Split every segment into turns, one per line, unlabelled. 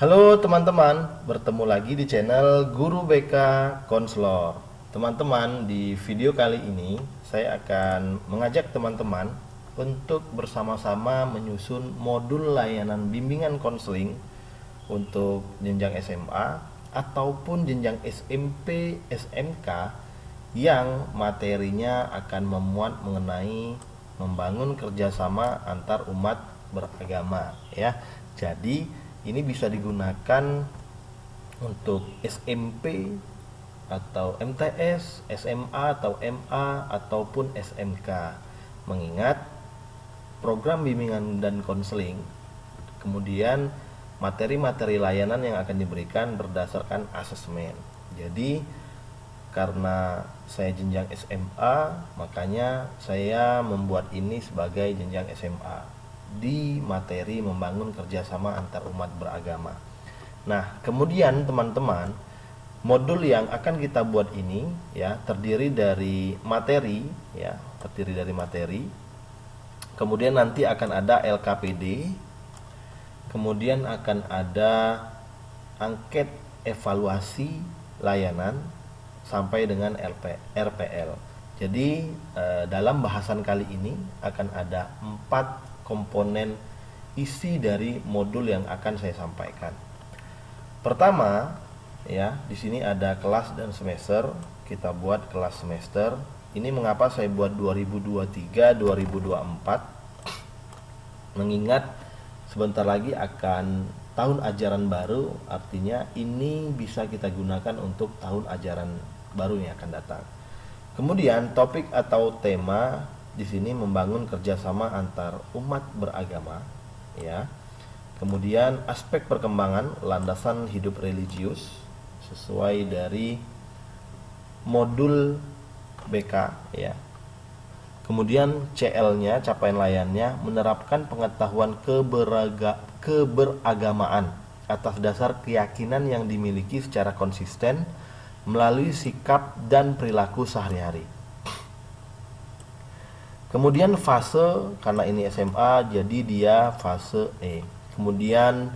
Halo teman-teman, bertemu lagi di channel Guru BK Konselor. Teman-teman, di video kali ini saya akan mengajak teman-teman untuk bersama-sama menyusun modul layanan bimbingan konseling untuk jenjang SMA ataupun jenjang SMP, SMK yang materinya akan memuat mengenai membangun kerjasama antar umat beragama ya. Jadi ini bisa digunakan untuk SMP atau MTS, SMA atau MA ataupun SMK. Mengingat program bimbingan dan konseling, kemudian materi-materi layanan yang akan diberikan berdasarkan asesmen. Jadi karena saya jenjang SMA, makanya saya membuat ini sebagai jenjang SMA di materi membangun kerjasama antar umat beragama. Nah, kemudian teman-teman, modul yang akan kita buat ini ya terdiri dari materi ya, kemudian nanti akan ada LKPD, kemudian akan ada angket evaluasi layanan sampai dengan RPL. Jadi dalam bahasan kali ini akan ada 4 komponen isi dari modul yang akan saya sampaikan. Pertama, ya, di sini ada kelas dan semester. Kita buat kelas semester. Ini mengapa saya buat 2023-2024? Mengingat sebentar lagi akan tahun ajaran baru, artinya ini bisa kita gunakan untuk tahun ajaran baru yang akan datang. Kemudian topik atau tema di sini membangun kerjasama antar umat beragama, ya. Kemudian aspek perkembangan landasan hidup religius sesuai dari modul BK, ya. Kemudian CL-nya, capaian layannya, menerapkan pengetahuan keberagamaan atas dasar keyakinan yang dimiliki secara konsisten melalui sikap dan perilaku sehari-hari. Kemudian fase, karena ini SMA jadi dia fase E. Kemudian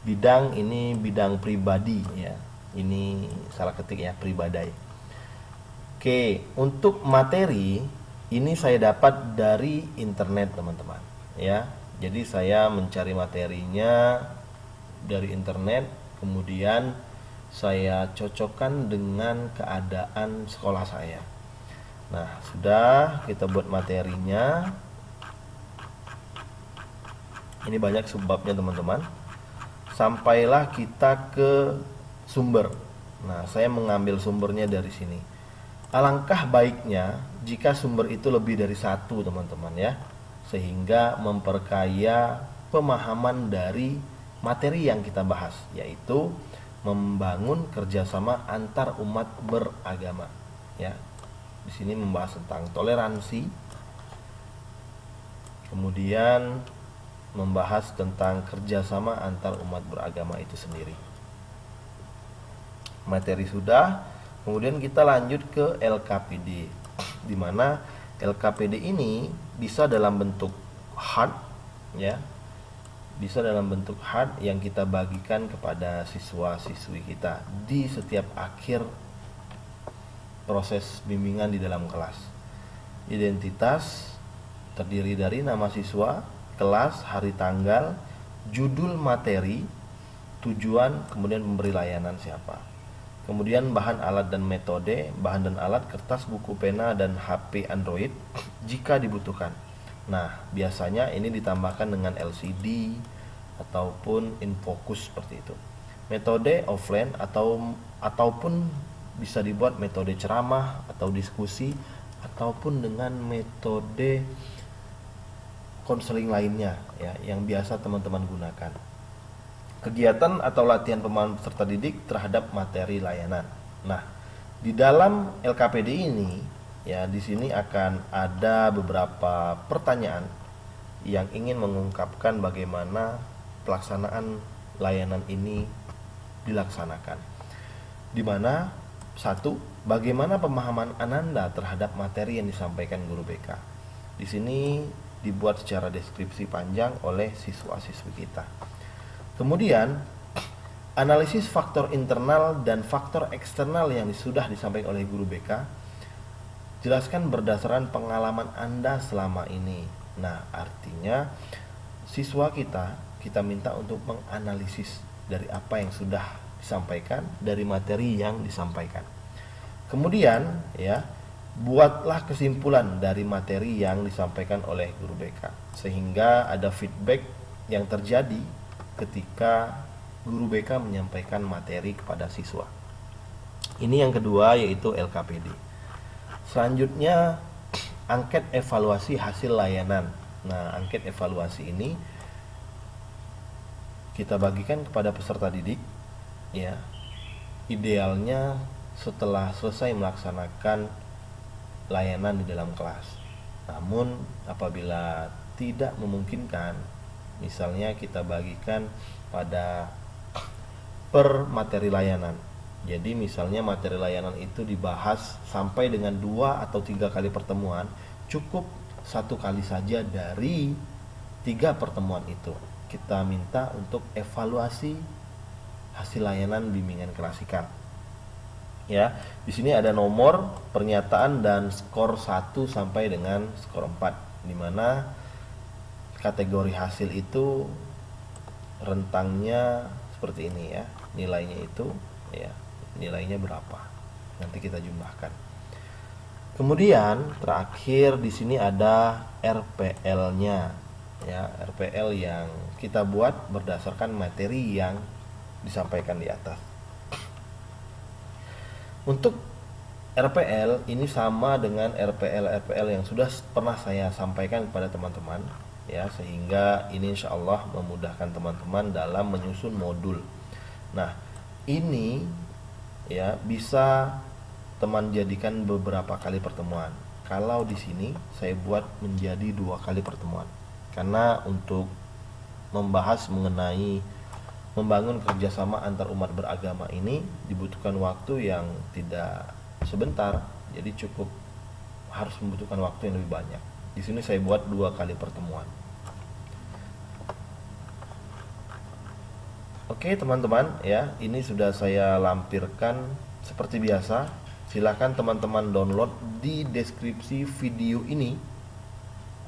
bidang ini bidang pribadi ya. Ini salah ketik ya, pribadi. Oke, untuk materi ini saya dapat dari internet teman-teman ya. Jadi saya mencari materinya dari internet, kemudian saya cocokkan dengan keadaan sekolah saya. Nah, sudah kita buat materinya. Ini banyak subbabnya teman-teman. Sampailah kita ke sumber. Nah, saya mengambil sumbernya dari sini. Alangkah baiknya jika sumber itu lebih dari satu teman-teman ya, sehingga memperkaya pemahaman dari materi yang kita bahas, yaitu membangun kerjasama antar umat beragama ya. Di sini membahas tentang toleransi, kemudian membahas tentang kerjasama antar umat beragama itu sendiri. Materi sudah, kemudian kita lanjut ke LKPD, di mana LKPD ini bisa dalam bentuk hard, ya, bisa dalam bentuk hard yang kita bagikan kepada siswa-siswi kita di setiap akhir proses bimbingan di dalam kelas. Identitas terdiri dari nama siswa, kelas, hari tanggal, judul materi, tujuan, kemudian pemberi layanan siapa. Kemudian bahan alat dan metode, bahan dan alat kertas, buku, pena, dan HP Android jika dibutuhkan. Nah, biasanya ini ditambahkan dengan LCD ataupun infocus seperti itu. Metode offline ataupun bisa dibuat metode ceramah atau diskusi ataupun dengan metode konseling lainnya ya yang biasa teman-teman gunakan. Kegiatan atau latihan pemahaman peserta didik terhadap materi layanan. Nah, di dalam LKPD ini ya, di sini akan ada beberapa pertanyaan yang ingin mengungkapkan bagaimana pelaksanaan layanan ini dilaksanakan. Di mana satu, bagaimana pemahaman Ananda terhadap materi yang disampaikan guru BK. Di sini dibuat secara deskripsi panjang oleh siswa-siswi kita. Kemudian analisis faktor internal dan faktor eksternal yang sudah disampaikan oleh guru BK. Jelaskan berdasarkan pengalaman Anda selama ini. Nah, artinya siswa kita minta untuk menganalisis dari apa yang sudah disampaikan, dari materi yang disampaikan. Kemudian ya, buatlah kesimpulan dari materi yang disampaikan oleh guru BK sehingga ada feedback yang terjadi ketika guru BK menyampaikan materi kepada siswa. Ini yang kedua, yaitu LKPD. Selanjutnya, angket evaluasi hasil layanan. Nah, angket evaluasi ini kita bagikan kepada peserta didik ya. Idealnya setelah selesai melaksanakan layanan di dalam kelas. Namun apabila tidak memungkinkan, misalnya kita bagikan pada per materi layanan. Jadi misalnya materi layanan itu dibahas sampai dengan 2 atau 3 kali pertemuan, cukup 1 kali saja dari 3 pertemuan itu. Kita minta untuk evaluasi hasil layanan bimbingan klasikal. Ya, di sini ada nomor, pernyataan dan skor 1 sampai dengan skor 4, di mana kategori hasil itu rentangnya seperti ini ya. Nilainya itu ya, nilainya berapa? Nanti kita jumlahkan. Kemudian terakhir di sini ada RPL-nya ya, RPL yang kita buat berdasarkan materi yang disampaikan di atas. Untuk RPL ini sama dengan RPL yang sudah pernah saya sampaikan kepada teman-teman ya, sehingga ini insya Allah memudahkan teman-teman dalam menyusun modul. Nah, ini ya bisa teman jadikan beberapa kali pertemuan. Kalau di sini saya buat menjadi 2 kali pertemuan, karena untuk membahas mengenai membangun kerjasama antar umat beragama ini dibutuhkan waktu yang tidak sebentar, jadi cukup harus membutuhkan waktu yang lebih banyak. Di sini saya buat 2 kali pertemuan. Oke teman-teman ya, ini sudah saya lampirkan seperti biasa. Silahkan teman-teman download di deskripsi video ini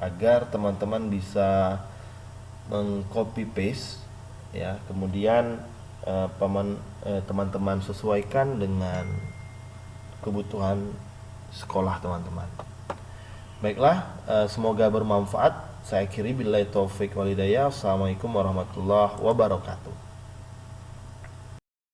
agar teman-teman bisa mengcopy paste ya, kemudian teman-teman sesuaikan dengan kebutuhan sekolah teman-teman. Baiklah, semoga bermanfaat. Saya akhiri billahi taufik walhidayah. Assalamualaikum warahmatullahi wabarakatuh.